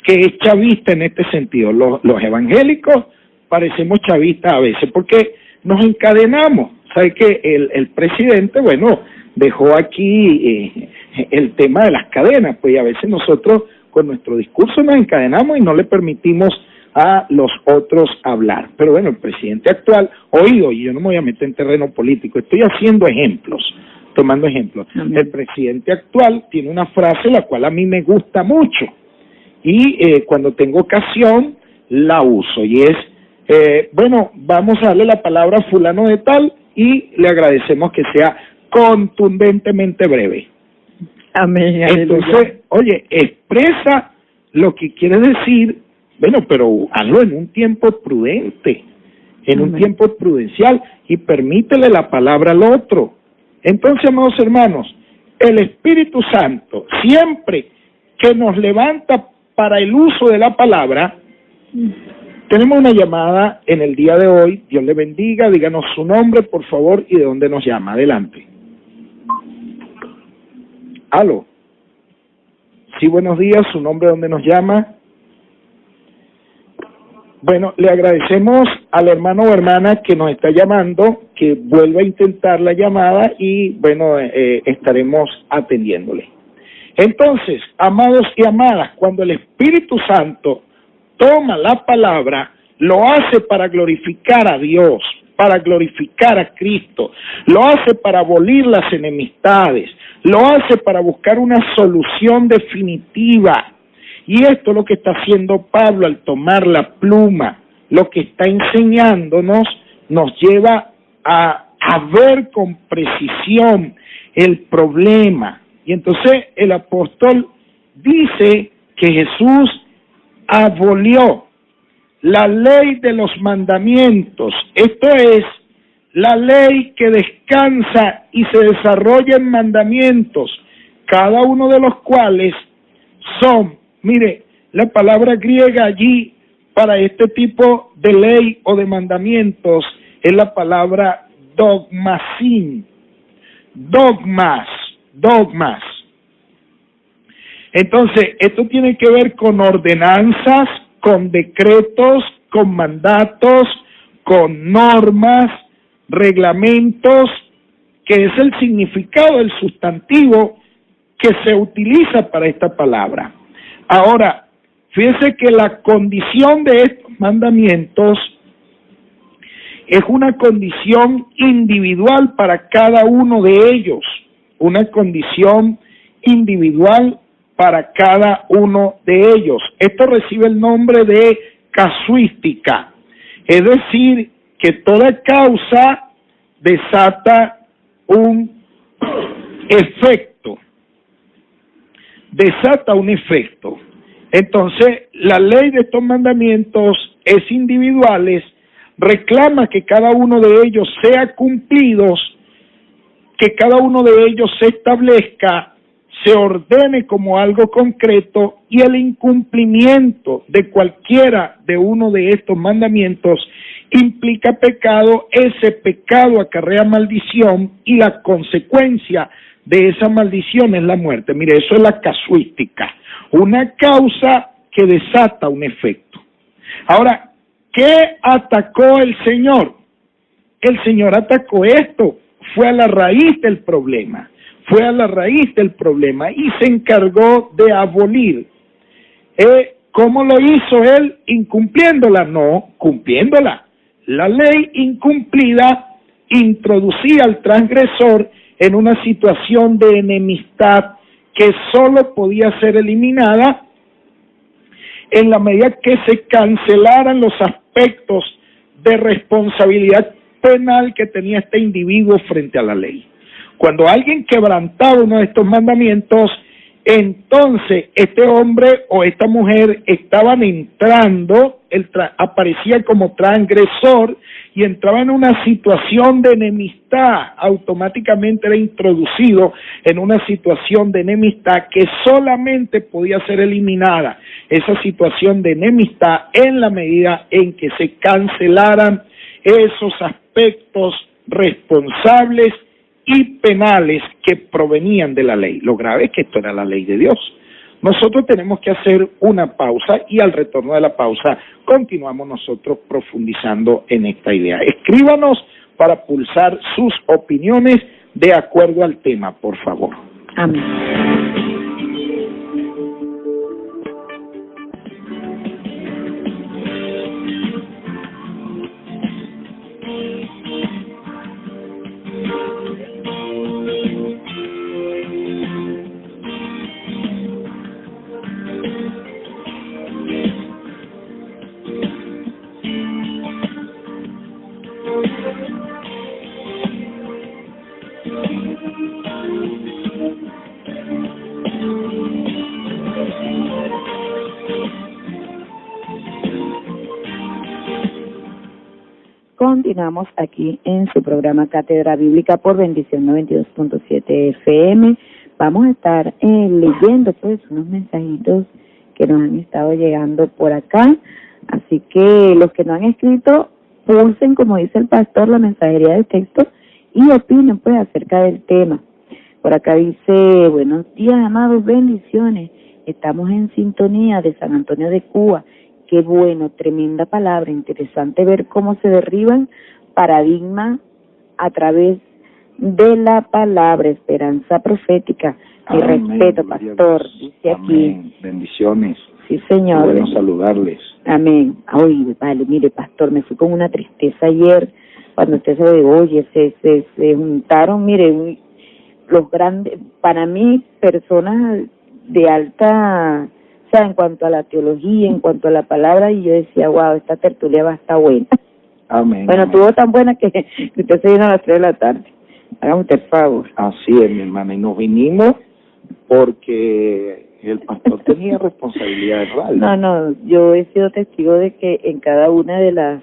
Speaker 1: que es chavista en este sentido. Los evangélicos parecemos chavistas a veces porque nos encadenamos. ¿Sabe que el presidente, bueno, dejó aquí el tema de las cadenas? Pues a veces nosotros con nuestro discurso nos encadenamos y no le permitimos a los otros hablar. Pero bueno, el presidente actual, y yo no me voy a meter en terreno político, estoy haciendo ejemplos, tomando ejemplos. El presidente actual tiene una frase la cual a mí me gusta mucho y cuando tengo ocasión la uso y es, bueno, vamos a darle la palabra a fulano de tal y le agradecemos que sea contundentemente breve.
Speaker 2: Amén.
Speaker 1: Entonces, oye, expresa lo que quiere decir, bueno, pero hazlo en un tiempo prudente, en un tiempo prudencial y permítele la palabra al otro. Entonces, amados hermanos, el Espíritu Santo, siempre que nos levanta para el uso de la palabra, tenemos una llamada en el día de hoy. Dios le bendiga, díganos su nombre, por favor, y de dónde nos llama. Adelante. ¿Aló? Sí, buenos días, su nombre, de dónde nos llama. Bueno, le agradecemos al hermano o hermana que nos está llamando, que vuelva a intentar la llamada y, bueno, estaremos atendiéndole. Entonces, amados y amadas, cuando el Espíritu Santo toma la palabra, lo hace para glorificar a Dios, para glorificar a Cristo, lo hace para abolir las enemistades, lo hace para buscar una solución definitiva. Y esto es lo que está haciendo Pablo al tomar la pluma, lo que está enseñándonos, nos lleva a ver con precisión el problema. Y entonces el apóstol dice que Jesús abolió la ley de los mandamientos, esto es, la ley que descansa y se desarrolla en mandamientos, cada uno de los cuales son, mire, la palabra griega allí para este tipo de ley o de mandamientos es la palabra dogmasin, dogmas. Entonces, esto tiene que ver con ordenanzas, con decretos, con mandatos, con normas, reglamentos, que es el significado del sustantivo que se utiliza para esta palabra. Ahora, fíjese que la condición de estos mandamientos es una condición individual para cada uno de ellos, una condición individual para cada uno de ellos. Esto recibe el nombre de casuística, es decir, que toda causa desata un efecto, Entonces, la ley de estos mandamientos es individuales, reclama que cada uno de ellos sea cumplidos, que cada uno de ellos se establezca, se ordene como algo concreto, y el incumplimiento de cualquiera de uno de estos mandamientos implica pecado, ese pecado acarrea maldición y la consecuencia de esa maldición es la muerte. Mire, eso es la casuística, una causa que desata un efecto. Ahora, ¿qué atacó el Señor? El Señor atacó esto, fue a la raíz del problema, y se encargó de abolir. ¿Cómo lo hizo él? Incumpliéndola, no, cumpliéndola. La ley incumplida introducía al transgresor en una situación de enemistad que solo podía ser eliminada en la medida que se cancelaran los aspectos de responsabilidad penal que tenía este individuo frente a la ley. Cuando alguien quebrantaba uno de estos mandamientos, entonces este hombre o esta mujer estaban entrando, aparecía como transgresor y entraba en una situación de enemistad, automáticamente era introducido en una situación de enemistad que solamente podía ser eliminada, esa situación de enemistad, en la medida en que se cancelaran esos aspectos responsables y penales que provenían de la ley. Lo grave es que esto era la ley de Dios. Nosotros tenemos que hacer una pausa y al retorno de la pausa continuamos nosotros profundizando en esta idea. Escríbanos para pulsar sus opiniones de acuerdo al tema, por favor.
Speaker 2: Amén. Continuamos aquí en su programa Cátedra Bíblica por Bendición 92.7 FM. Vamos a estar leyendo pues unos mensajitos que nos han estado llegando por acá. Así que los que no han escrito, pulsen, como dice el pastor, la mensajería de texto y opinen pues acerca del tema. Por acá dice: buenos días, amados, bendiciones. Estamos en sintonía de San Antonio de Cuba. Qué bueno, tremenda palabra, interesante ver cómo se derriban paradigmas a través de la palabra, esperanza profética. Mi respeto, pastor, dice aquí.
Speaker 1: Amén. Bendiciones.
Speaker 2: Sí, señor.
Speaker 1: Bueno saludarles.
Speaker 2: Amén. Oye, vale, mire, pastor, me fui con una tristeza ayer cuando usted se ve, oye, se juntaron, mire, los grandes, para mí, personas de alta, o sea, en cuanto a la teología, en cuanto a la palabra, y yo decía, wow, esta tertulia va a estar buena.
Speaker 1: Amén.
Speaker 2: Bueno,
Speaker 1: amén.
Speaker 2: estuvo tan buena que usted se vino a las 3 de la tarde. Hágame usted el favor.
Speaker 1: Así es, mi hermana, y nos vinimos porque El pastor tenía responsabilidades reales.
Speaker 2: No, yo he sido testigo de que en cada una de las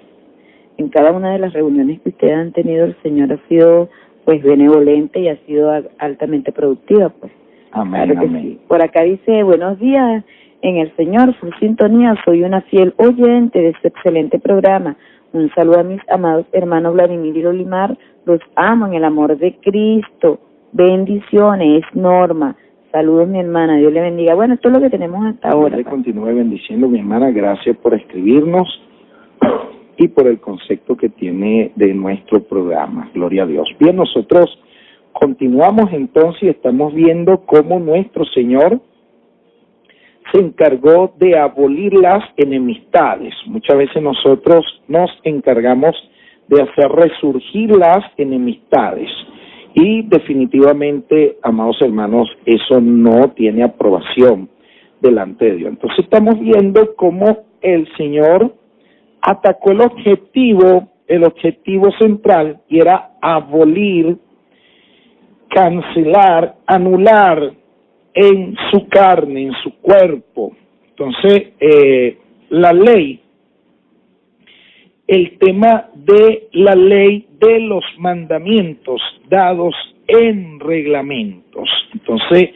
Speaker 2: reuniones que ustedes han tenido, el Señor ha sido pues benevolente y ha sido altamente productiva, pues.
Speaker 1: Amén,
Speaker 2: Claro que
Speaker 1: amén.
Speaker 2: sí. Por acá dice, buenos días en el Señor, su sintonía, soy una fiel oyente de este excelente programa. Un saludo a mis amados hermanos Vladimir y Olimar, los amo en el amor de Cristo. Bendiciones, es Norma. Saludos, mi hermana, Dios le bendiga. Bueno, esto es lo que tenemos hasta ahora.
Speaker 1: Dios le continúe bendiciendo, mi hermana, gracias por escribirnos y por el concepto que tiene de nuestro programa. Gloria a Dios. Bien, nosotros continuamos entonces y estamos viendo cómo nuestro Señor se encargó de abolir las enemistades. Muchas veces nosotros nos encargamos de hacer resurgir las enemistades y definitivamente, amados hermanos, eso no tiene aprobación delante de Dios. Entonces estamos viendo cómo el Señor atacó el objetivo central, y era abolir, cancelar, anular en su carne, en su cuerpo. Entonces, la ley, el tema de la ley de los mandamientos dados en reglamentos. Entonces,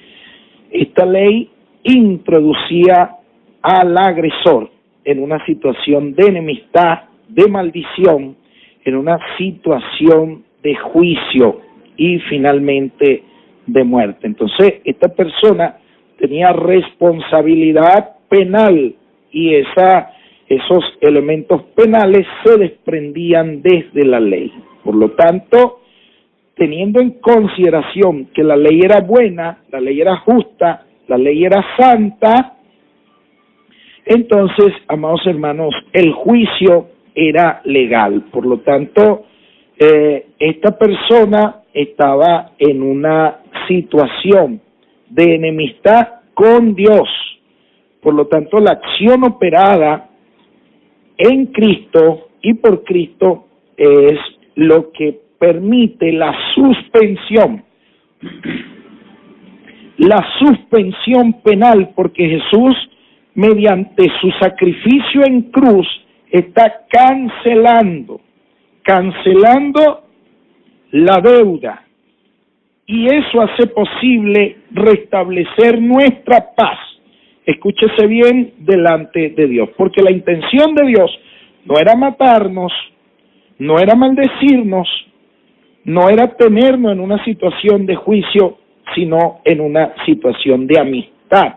Speaker 1: esta ley introducía al agresor en una situación de enemistad, de maldición, en una situación de juicio y finalmente de muerte. Entonces, esta persona tenía responsabilidad penal y esos elementos penales se desprendían desde la ley. Por lo tanto, teniendo en consideración que la ley era buena, la ley era justa, la ley era santa, entonces, amados hermanos, el juicio era legal. Por lo tanto, esta persona estaba en una situación de enemistad con Dios. Por lo tanto, la acción operada en Cristo y por Cristo es lo que permite la suspensión penal, porque Jesús, mediante su sacrificio en cruz, está cancelando la deuda, y eso hace posible restablecer nuestra paz. Escúchese bien delante de Dios, porque la intención de Dios no era matarnos, no era maldecirnos, no era tenernos en una situación de juicio, sino en una situación de amistad,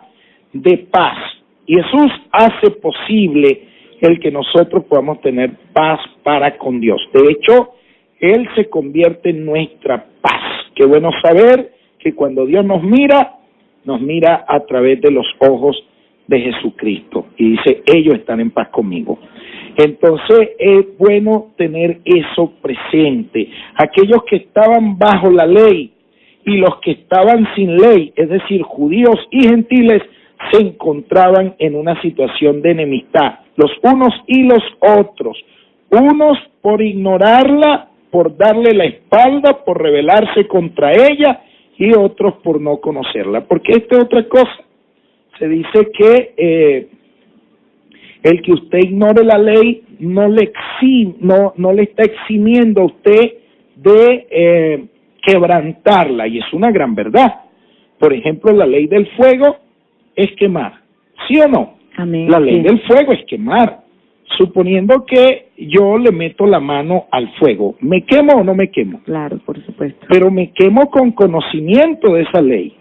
Speaker 1: de paz. Y Jesús hace posible el que nosotros podamos tener paz para con Dios. De hecho, Él se convierte en nuestra paz. Qué bueno saber que cuando Dios nos mira a través de los ojos de Jesucristo. Y dice, ellos están en paz conmigo. Entonces, es bueno tener eso presente. Aquellos que estaban bajo la ley y los que estaban sin ley, es decir, judíos y gentiles, se encontraban en una situación de enemistad, los unos y los otros, unos por ignorarla, por darle la espalda, por rebelarse contra ella, y otros por no conocerla, porque esta es otra cosa. Se dice que el que usted ignore la ley no le está eximiendo a usted de quebrantarla, y es una gran verdad. Por ejemplo, la ley del fuego es quemar, ¿sí o no?
Speaker 2: Amén.
Speaker 1: La ley del fuego es quemar. Suponiendo que yo le meto la mano al fuego, ¿me quemo o no me quemo?
Speaker 2: Claro, por supuesto.
Speaker 1: Pero me quemo con conocimiento de esa ley.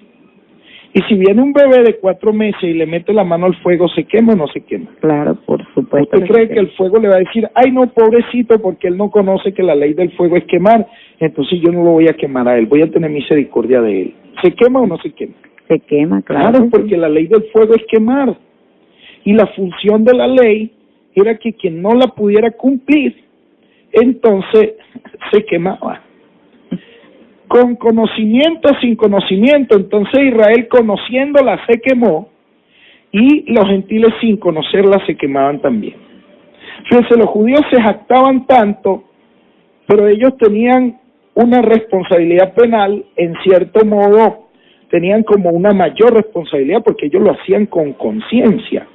Speaker 1: Y si viene un bebé de 4 meses y le mete la mano al fuego, ¿se quema o no se quema?
Speaker 2: Claro, por supuesto.
Speaker 1: ¿Usted cree que el fuego le va a decir, ay no, pobrecito, porque él no conoce que la ley del fuego es quemar, entonces yo no lo voy a quemar a él, voy a tener misericordia de él? ¿Se quema o no se quema?
Speaker 2: Se quema, claro.
Speaker 1: Claro, porque la ley del fuego es quemar. Y la función de la ley era que quien no la pudiera cumplir, entonces se quemaba. Con conocimiento, sin conocimiento. Entonces Israel, conociéndola, se quemó, y los gentiles, sin conocerla, se quemaban también. Fíjense, los judíos se jactaban tanto, pero ellos tenían una responsabilidad penal, en cierto modo, tenían como una mayor responsabilidad porque ellos lo hacían con conciencia,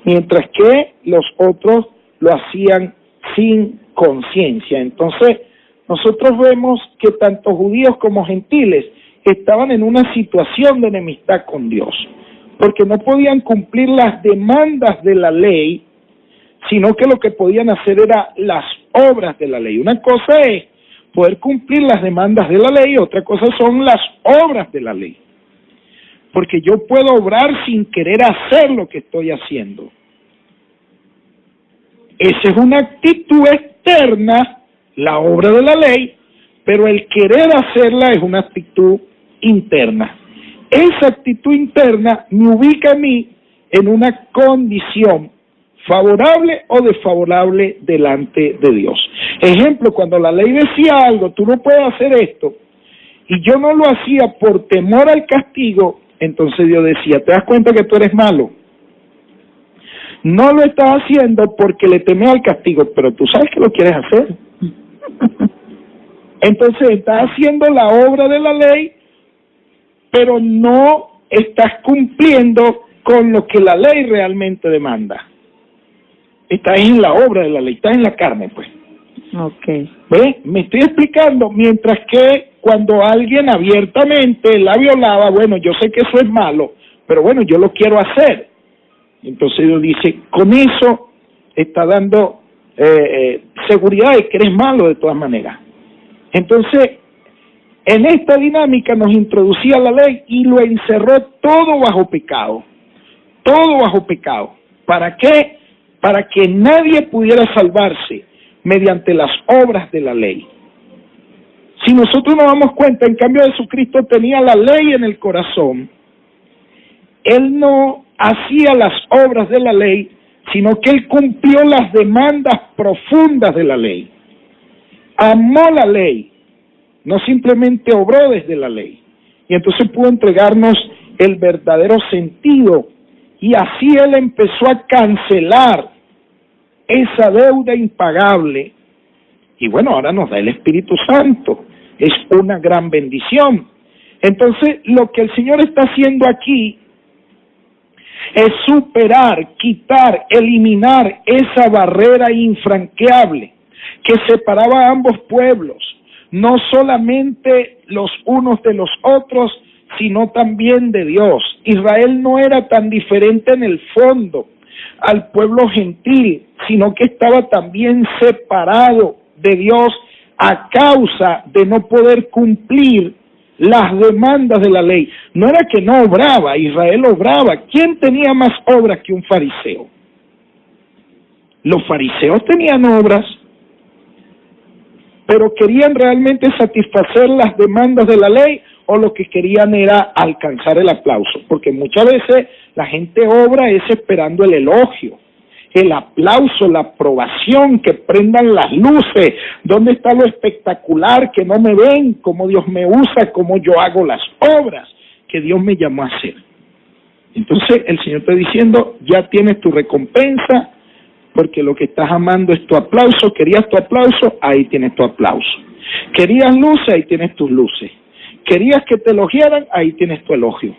Speaker 1: mientras que los otros lo hacían sin conciencia. Entonces, nosotros vemos que tanto judíos como gentiles estaban en una situación de enemistad con Dios, porque no podían cumplir las demandas de la ley, sino que lo que podían hacer era las obras de la ley. Una cosa es poder cumplir las demandas de la ley, otra cosa son las obras de la ley. Porque yo puedo obrar sin querer hacer lo que estoy haciendo. Esa es una actitud externa, la obra de la ley, pero el querer hacerla es una actitud interna. Esa actitud interna me ubica a mí en una condición favorable o desfavorable delante de Dios. Ejemplo, cuando la ley decía algo, tú no puedes hacer esto, y yo no lo hacía por temor al castigo, entonces Dios decía, ¿te das cuenta que tú eres malo? No lo estás haciendo porque le temes al castigo, pero tú sabes que lo quieres hacer. Entonces estás haciendo la obra de la ley, pero no estás cumpliendo con lo que la ley realmente demanda. Estás en la obra de la ley, estás en la carne, pues.
Speaker 2: Okay.
Speaker 1: ¿Ves? Me estoy explicando, mientras que cuando alguien abiertamente la violaba, bueno, yo sé que eso es malo, pero bueno, yo lo quiero hacer. Entonces Dios dice, con eso está dando seguridad de que eres malo de todas maneras. Entonces, en esta dinámica nos introducía la ley y lo encerró todo bajo pecado. Todo bajo pecado. ¿Para qué? Para que nadie pudiera salvarse mediante las obras de la ley. Si nosotros nos damos cuenta, en cambio Jesucristo tenía la ley en el corazón. Él no hacía las obras de la ley, sino que Él cumplió las demandas profundas de la ley. Amó la ley, no simplemente obró desde la ley. Y entonces pudo entregarnos el verdadero sentido. Y así Él empezó a cancelar esa deuda impagable. Y bueno, ahora nos da el Espíritu Santo. Es una gran bendición. Entonces, lo que el Señor está haciendo aquí es superar, quitar, eliminar esa barrera infranqueable que separaba a ambos pueblos, no solamente los unos de los otros, sino también de Dios. Israel no era tan diferente en el fondo al pueblo gentil, sino que estaba también separado de Dios a causa de no poder cumplir las demandas de la ley. No era que no obraba, Israel obraba. ¿Quién tenía más obras que un fariseo? Los fariseos tenían obras, pero querían realmente satisfacer las demandas de la ley o lo que querían era alcanzar el aplauso, porque muchas veces la gente obra es esperando el elogio, el aplauso, la aprobación, que prendan las luces, dónde está lo espectacular, que no me ven, cómo Dios me usa, cómo yo hago las obras que Dios me llamó a hacer. Entonces el Señor está diciendo, ya tienes tu recompensa, porque lo que estás amando es tu aplauso. Querías tu aplauso, ahí tienes tu aplauso. Querías luces, ahí tienes tus luces. Querías que te elogiaran, ahí tienes tu elogio.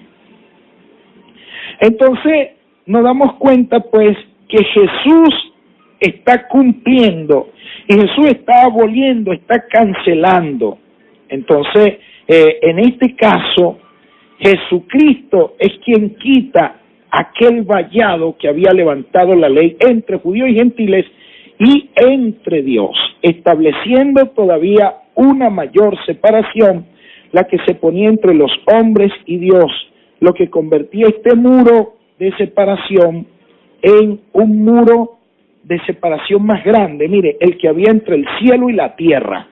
Speaker 1: Entonces nos damos cuenta pues que Jesús está cumpliendo y Jesús está aboliendo, está cancelando. Entonces, en este caso, Jesucristo es quien quita aquel vallado que había levantado la ley entre judíos y gentiles y entre Dios, estableciendo todavía una mayor separación, la que se ponía entre los hombres y Dios, lo que convertía este muro de separación en un muro de separación más grande. Mire, el que había entre el cielo y la tierra,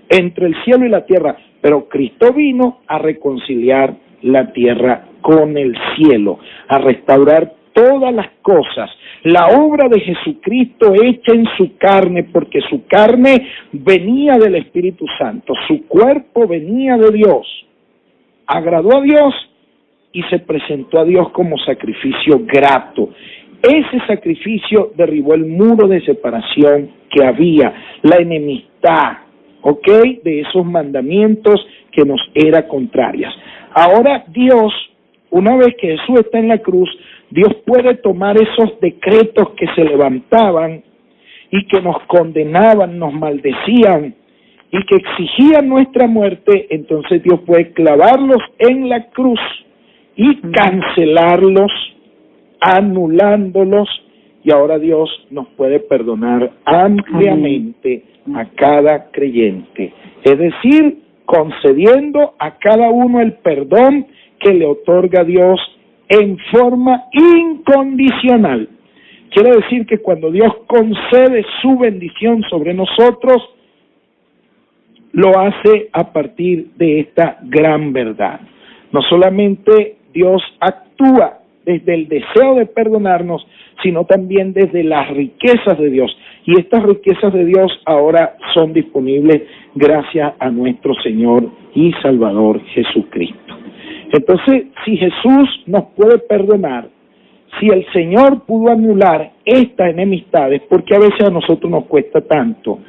Speaker 1: entre el cielo y la tierra, pero Cristo vino a reconciliar la tierra con el cielo, a restaurar todas las cosas. La obra de Jesucristo hecha en su carne, porque su carne venía del Espíritu Santo, su cuerpo venía de Dios, agradó a Dios y se presentó a Dios como sacrificio grato. Ese sacrificio derribó el muro de separación que había, la enemistad, ¿ok?, de esos mandamientos que nos eran contrarias. Ahora Dios, una vez que Jesús está en la cruz, Dios puede tomar esos decretos que se levantaban y que nos condenaban, nos maldecían y que exigían nuestra muerte. Entonces Dios puede clavarlos en la cruz y cancelarlos, anulándolos, y ahora Dios nos puede perdonar ampliamente a cada creyente. Es decir, concediendo a cada uno el perdón que le otorga Dios en forma incondicional. Quiere decir que cuando Dios concede su bendición sobre nosotros, lo hace a partir de esta gran verdad. No solamente Dios actúa desde el deseo de perdonarnos, sino también desde las riquezas de Dios. Y estas riquezas de Dios ahora son disponibles gracias a nuestro Señor y Salvador Jesucristo. Entonces, si Jesús nos puede perdonar, si el Señor pudo anular estas enemistades, porque a veces a nosotros nos cuesta tanto